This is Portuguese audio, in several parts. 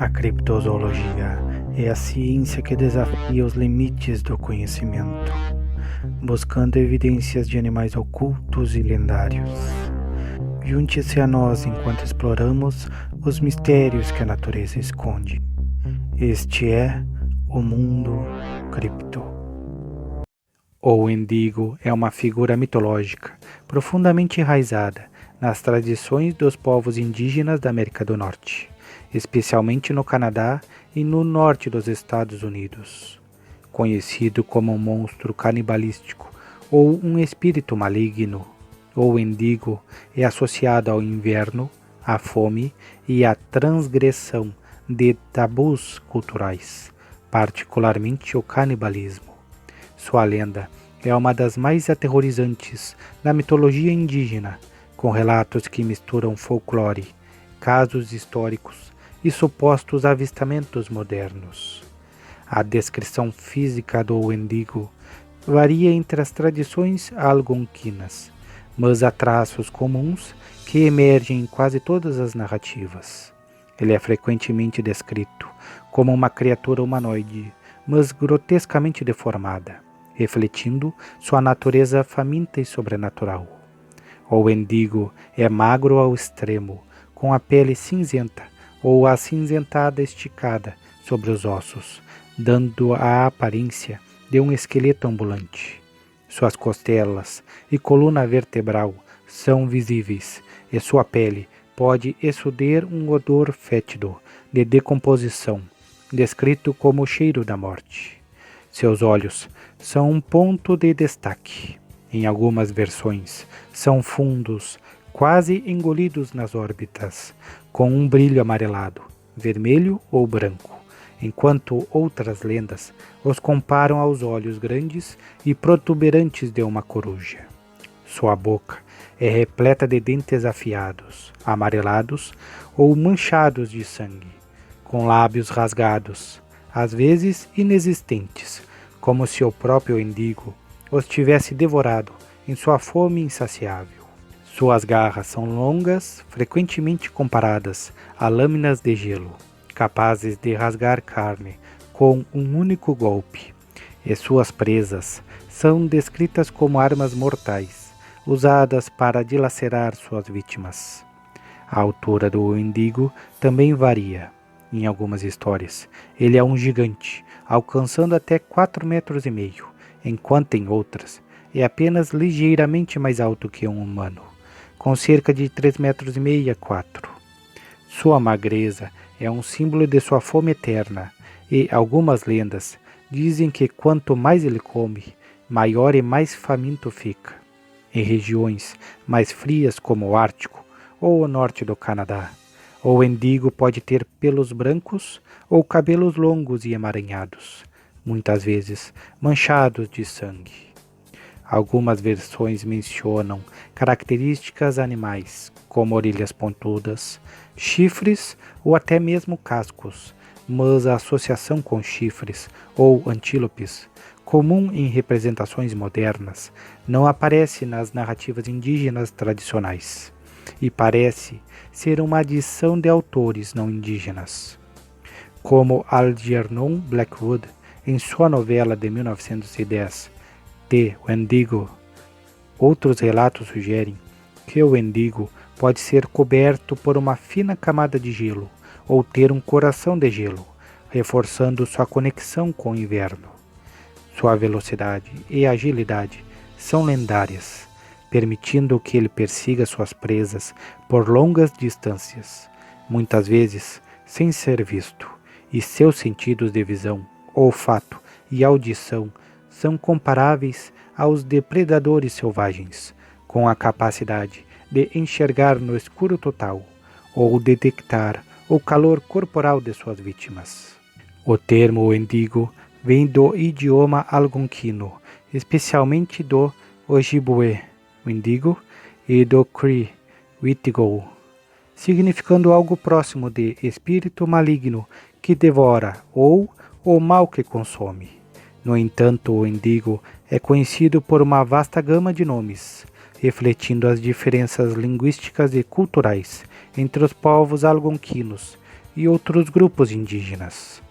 A criptozoologia é a ciência que desafia os limites do conhecimento, buscando evidências de animais ocultos e lendários. Junte-se a nós enquanto exploramos os mistérios que a natureza esconde. Este é o Mundo Cripto. O Wendigo é uma figura mitológica profundamente enraizada nas tradições dos povos indígenas da América do Norte, especialmente no Canadá e no norte dos Estados Unidos. Conhecido como um monstro canibalístico ou um espírito maligno, o Wendigo é associado ao inverno, à fome e à transgressão de tabus culturais, particularmente o canibalismo. Sua lenda é uma das mais aterrorizantes da mitologia indígena, com relatos que misturam folclore, casos históricos e supostos avistamentos modernos. A descrição física do Wendigo varia entre as tradições algonquinas, mas há traços comuns que emergem em quase todas as narrativas. Ele é frequentemente descrito como uma criatura humanoide, mas grotescamente deformada, refletindo sua natureza faminta e sobrenatural. O Wendigo é magro ao extremo, com a pele cinzenta ou acinzentada esticada sobre os ossos, dando a aparência de um esqueleto ambulante. Suas costelas e coluna vertebral são visíveis e sua pele pode exudir um odor fétido de decomposição, descrito como o cheiro da morte. Seus olhos são um ponto de destaque. Em algumas versões, são fundos, quase engolidos nas órbitas, com um brilho amarelado, vermelho ou branco, enquanto outras lendas os comparam aos olhos grandes e protuberantes de uma coruja. Sua boca é repleta de dentes afiados, amarelados ou manchados de sangue, com lábios rasgados, às vezes inexistentes, como se o próprio Wendigo os tivesse devorado em sua fome insaciável. Suas garras são longas, frequentemente comparadas a lâminas de gelo, capazes de rasgar carne com um único golpe, e suas presas são descritas como armas mortais, usadas para dilacerar suas vítimas. A altura do Wendigo também varia. Em algumas histórias, ele é um gigante, alcançando até 4,5 metros, enquanto em outras é apenas ligeiramente mais alto que um humano, com cerca de 3,5 metros a 4. Sua magreza é um símbolo de sua fome eterna, e algumas lendas dizem que quanto mais ele come, maior e mais faminto fica. Em regiões mais frias como o Ártico ou o norte do Canadá, o Wendigo pode ter pelos brancos ou cabelos longos e emaranhados, muitas vezes manchados de sangue. Algumas versões mencionam características animais, como orelhas pontudas, chifres ou até mesmo cascos, mas a associação com chifres ou antílopes, comum em representações modernas, não aparece nas narrativas indígenas tradicionais, e parece ser uma adição de autores não indígenas, como Algernon Blackwood, em sua novela de 1910, The Wendigo. Outros relatos sugerem que o Wendigo pode ser coberto por uma fina camada de gelo ou ter um coração de gelo, reforçando sua conexão com o inverno. Sua velocidade e agilidade são lendárias, permitindo que ele persiga suas presas por longas distâncias, muitas vezes sem ser visto, e seus sentidos de visão, olfato e audição são comparáveis aos de predadores selvagens, com a capacidade de enxergar no escuro total ou detectar o calor corporal de suas vítimas. O termo Wendigo vem do idioma algonquino, especialmente do Ojibwe, Wendigo, e do Cree, Witigo, significando algo próximo de espírito maligno que devora ou o mal que consome. No entanto, o Wendigo é conhecido por uma vasta gama de nomes, refletindo as diferenças linguísticas e culturais entre os povos algonquinos, e outros grupos indígenas.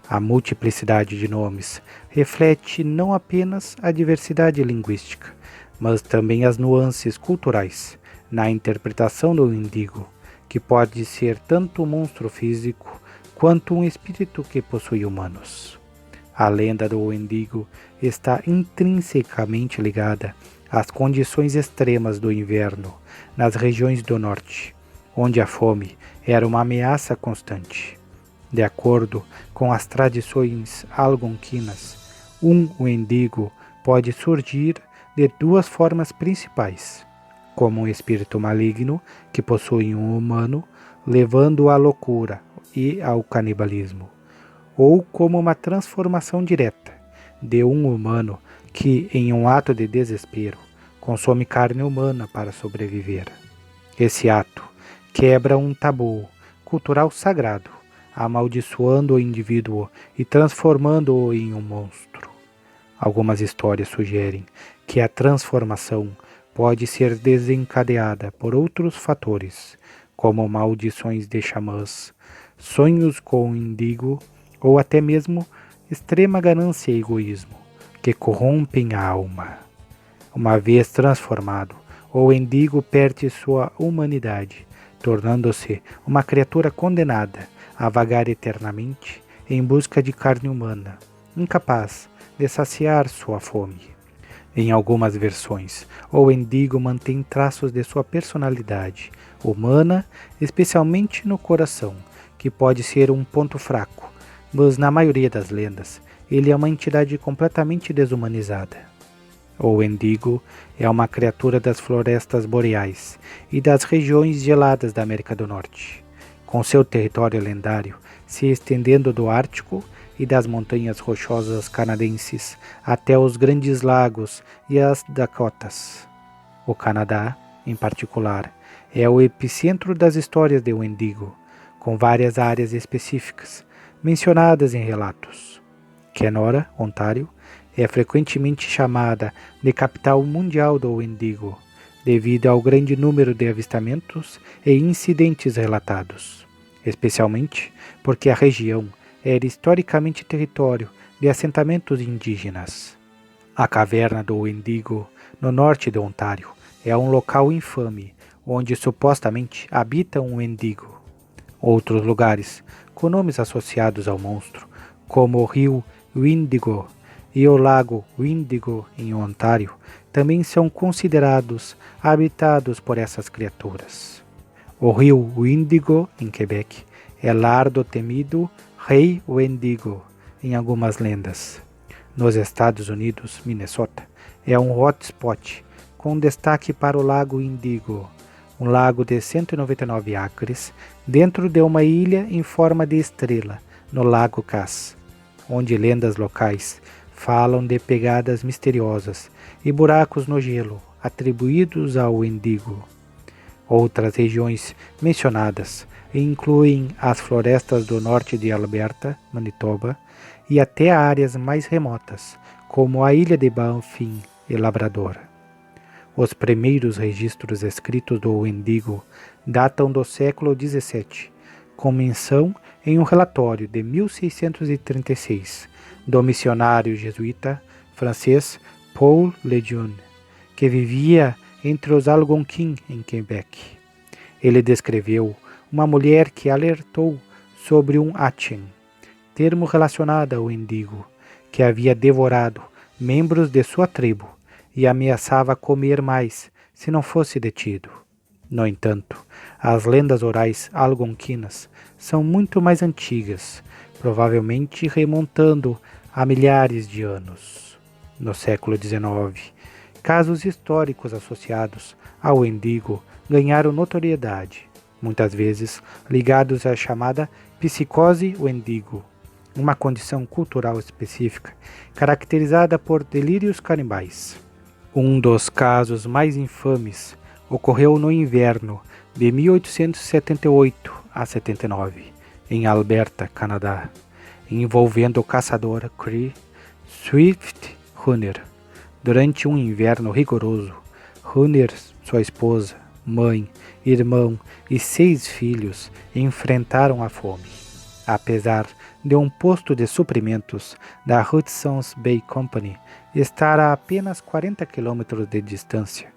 A multiplicidade de nomes reflete não apenas a diversidade linguística, mas também as nuances culturais na interpretação do Wendigo, que pode ser tanto um monstro físico quanto um espírito que possui humanos. A lenda do Wendigo está intrinsecamente ligada às condições extremas do inverno nas regiões do norte, onde a fome era uma ameaça constante. De acordo com as tradições algonquinas, um Wendigo pode surgir de duas formas principais, como um espírito maligno que possui um humano, levando-o à loucura e ao canibalismo, ou como uma transformação direta de um humano que, em um ato de desespero, consome carne humana para sobreviver. Esse ato quebra um tabu cultural sagrado, amaldiçoando o indivíduo e transformando-o em um monstro. Algumas histórias sugerem que a transformação pode ser desencadeada por outros fatores, como maldições de xamãs, sonhos com o Wendigo ou até mesmo extrema ganância e egoísmo, que corrompem a alma. Uma vez transformado, o Wendigo perde sua humanidade, tornando-se uma criatura condenada a vagar eternamente em busca de carne humana, incapaz de saciar sua fome. Em algumas versões, o Wendigo mantém traços de sua personalidade humana, especialmente no coração, que pode ser um ponto fraco, mas na maioria das lendas, ele é uma entidade completamente desumanizada. O Wendigo é uma criatura das florestas boreais e das regiões geladas da América do Norte, com seu território lendário se estendendo do Ártico e das montanhas rochosas canadenses até os grandes lagos e as Dakotas. O Canadá, em particular, é o epicentro das histórias de Wendigo, com várias áreas específicas mencionadas em relatos. Kenora, Ontário, é frequentemente chamada de capital mundial do Wendigo, devido ao grande número de avistamentos e incidentes relatados, especialmente porque a região era historicamente território de assentamentos indígenas. A caverna do Wendigo, no norte de Ontário, é um local infame, onde supostamente habita um Wendigo. Outros lugares, com nomes associados ao monstro, como o rio Windigo e o lago Windigo em Ontário, também são considerados habitados por essas criaturas. O rio Windigo, em Quebec, é lar do temido Rei Wendigo em algumas lendas. Nos Estados Unidos, Minnesota é um hotspot com destaque para o lago Windigo, um lago de 199 acres dentro de uma ilha em forma de estrela, no Lago Cass, onde lendas locais falam de pegadas misteriosas e buracos no gelo atribuídos ao Wendigo. Outras regiões mencionadas incluem as florestas do norte de Alberta, Manitoba, e até áreas mais remotas, como a ilha de Banff e Labrador. Os primeiros registros escritos do Wendigo datam do século XVII, com menção em um relatório de 1636 do missionário jesuíta francês Paul Lejeune, que vivia entre os Algonquins em Quebec. Ele descreveu uma mulher que alertou sobre um Achen, termo relacionado ao Wendigo, que havia devorado membros de sua tribo e ameaçava comer mais se não fosse detido. No entanto, as lendas orais algonquinas são muito mais antigas, provavelmente remontando a milhares de anos. No século XIX, casos históricos associados ao Wendigo ganharam notoriedade, muitas vezes ligados à chamada psicose Wendigo, uma condição cultural específica caracterizada por delírios canibais. Um dos casos mais infames ocorreu no inverno de 1878 a 79, em Alberta, Canadá, envolvendo o caçador Cree Swift Runner. Durante um inverno rigoroso, Runner, sua esposa, mãe irmão e 6 filhos enfrentaram a fome. Apesar de um posto de suprimentos da Hudson's Bay Company estar a apenas 40 quilômetros de distância,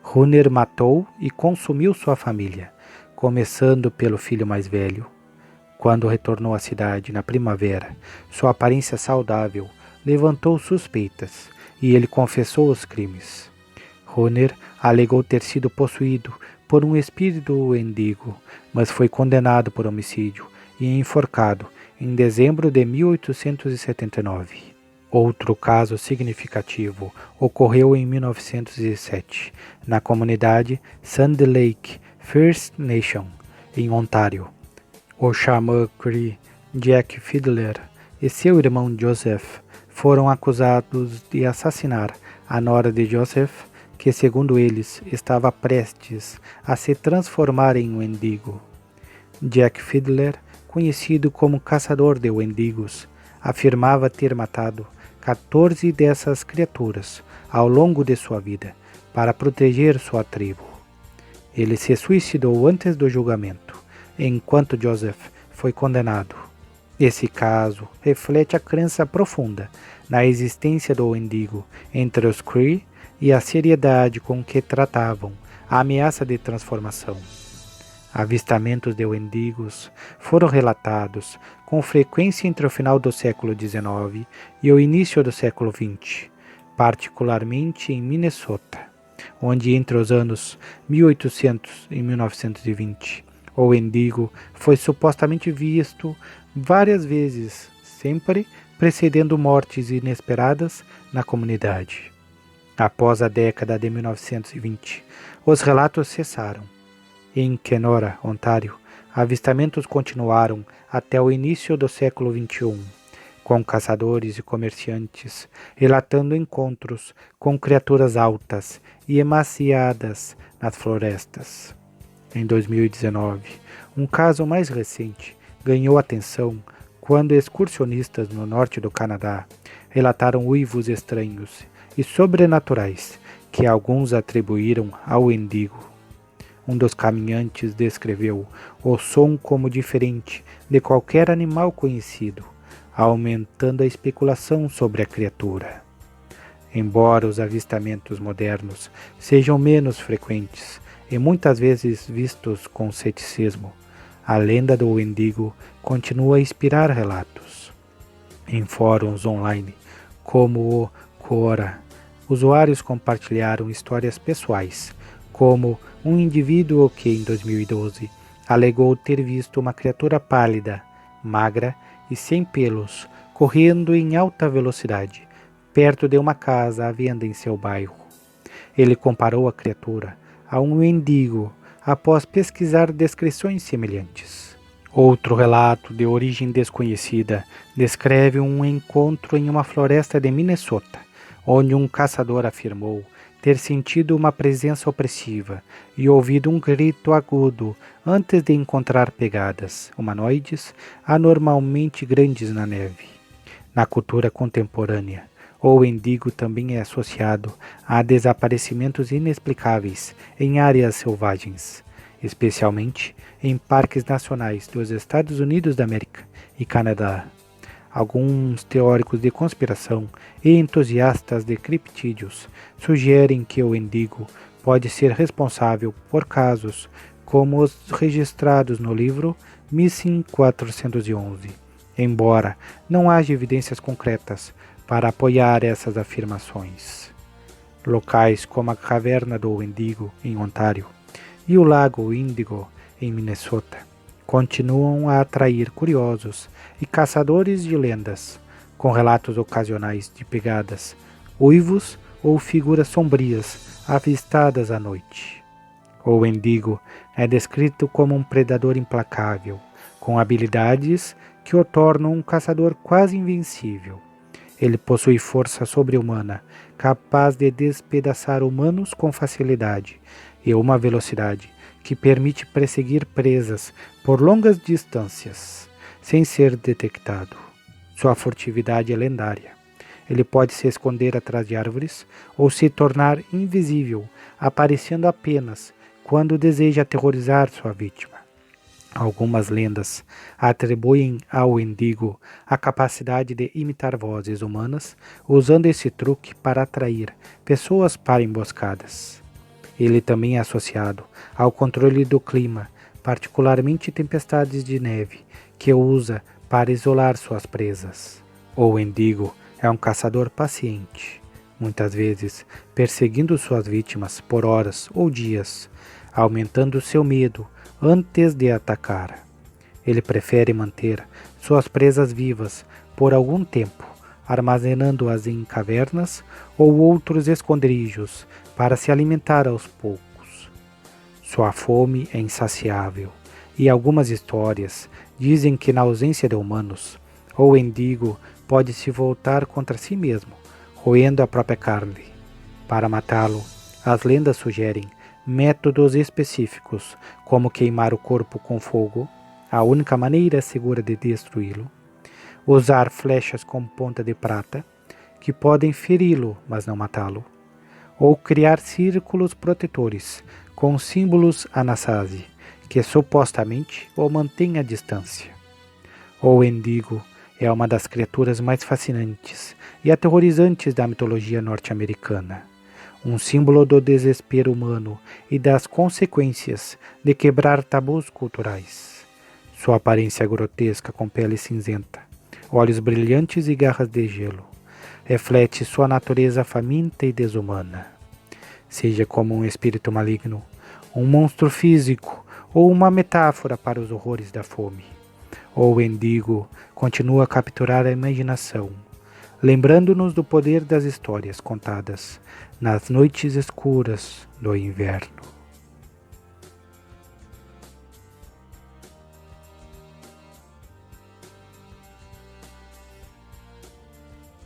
Runner matou e consumiu sua família, começando pelo filho mais velho. Quando retornou à cidade na primavera, sua aparência saudável levantou suspeitas e ele confessou os crimes. Runner alegou ter sido possuído por um espírito Wendigo, mas foi condenado por homicídio e enforcado em dezembro de 1879. Outro caso significativo ocorreu em 1907, na comunidade Sand Lake First Nation, em Ontário. O xamã Cree Jack Fiddler e seu irmão Joseph foram acusados de assassinar a nora de Joseph, que, segundo eles, estava prestes a se transformar em Wendigo. Jack Fiddler, conhecido como caçador de Wendigos, afirmava ter matado 14 dessas criaturas ao longo de sua vida para proteger sua tribo. Ele se suicidou antes do julgamento, enquanto Joseph foi condenado. Esse caso reflete a crença profunda na existência do Wendigo entre os Cree e a seriedade com que tratavam a ameaça de transformação. Avistamentos de Wendigos foram relatados com frequência entre o final do século XIX e o início do século XX, particularmente em Minnesota, onde entre os anos 1800 e 1920, o Wendigo foi supostamente visto várias vezes, sempre precedendo mortes inesperadas na comunidade. Após a década de 1920, os relatos cessaram. Em Kenora, Ontário, avistamentos continuaram até o início do século XXI, com caçadores e comerciantes relatando encontros com criaturas altas e emaciadas nas florestas. Em 2019, um caso mais recente ganhou atenção quando excursionistas no norte do Canadá relataram uivos estranhos e sobrenaturais que alguns atribuíram ao Wendigo. Um dos caminhantes descreveu o som como diferente de qualquer animal conhecido, aumentando a especulação sobre a criatura. Embora os avistamentos modernos sejam menos frequentes e muitas vezes vistos com ceticismo, a lenda do Wendigo continua a inspirar relatos. Em fóruns online, como o Quora, usuários compartilharam histórias pessoais, como um indivíduo que, em 2012, alegou ter visto uma criatura pálida, magra e sem pelos, correndo em alta velocidade, perto de uma casa à venda em seu bairro. Ele comparou a criatura a um mendigo após pesquisar descrições semelhantes. Outro relato de origem desconhecida descreve um encontro em uma floresta de Minnesota, onde um caçador afirmou ter sentido uma presença opressiva e ouvido um grito agudo antes de encontrar pegadas humanoides anormalmente grandes na neve. Na cultura contemporânea, o Wendigo também é associado a desaparecimentos inexplicáveis em áreas selvagens, especialmente em parques nacionais dos Estados Unidos da América e Canadá. Alguns teóricos de conspiração e entusiastas de criptídeos sugerem que o Wendigo pode ser responsável por casos como os registrados no livro Missing 411, embora não haja evidências concretas para apoiar essas afirmações. Locais como a Caverna do Wendigo, em Ontário, e o Lago Índigo, em Minnesota, continuam a atrair curiosos e caçadores de lendas, com relatos ocasionais de pegadas, uivos ou figuras sombrias avistadas à noite. O Wendigo é descrito como um predador implacável, com habilidades que o tornam um caçador quase invencível. Ele possui força sobre-humana, capaz de despedaçar humanos com facilidade, e uma velocidade que permite perseguir presas por longas distâncias, sem ser detectado. Sua furtividade é lendária. Ele pode se esconder atrás de árvores ou se tornar invisível, aparecendo apenas quando deseja aterrorizar sua vítima. Algumas lendas atribuem ao Wendigo a capacidade de imitar vozes humanas, usando esse truque para atrair pessoas para emboscadas. Ele também é associado ao controle do clima, particularmente tempestades de neve, que usa para isolar suas presas. O Wendigo é um caçador paciente, muitas vezes perseguindo suas vítimas por horas ou dias, aumentando seu medo antes de atacar. Ele prefere manter suas presas vivas por algum tempo, armazenando-as em cavernas ou outros esconderijos para se alimentar aos poucos. Sua fome é insaciável, e algumas histórias dizem que, na ausência de humanos, o Wendigo pode se voltar contra si mesmo, roendo a própria carne. Para matá-lo, as lendas sugerem métodos específicos, como queimar o corpo com fogo, a única maneira segura de destruí-lo, usar flechas com ponta de prata, que podem feri-lo, mas não matá-lo, ou criar círculos protetores com símbolos Anasazi, que supostamente o mantêm à distância. O Wendigo é uma das criaturas mais fascinantes e aterrorizantes da mitologia norte-americana, um símbolo do desespero humano e das consequências de quebrar tabus culturais. Sua aparência grotesca com pele cinzenta, olhos brilhantes e garras de gelo, reflete sua natureza faminta e desumana. Seja como um espírito maligno, um monstro físico ou uma metáfora para os horrores da fome, o Wendigo continua a capturar a imaginação, lembrando-nos do poder das histórias contadas nas noites escuras do inverno.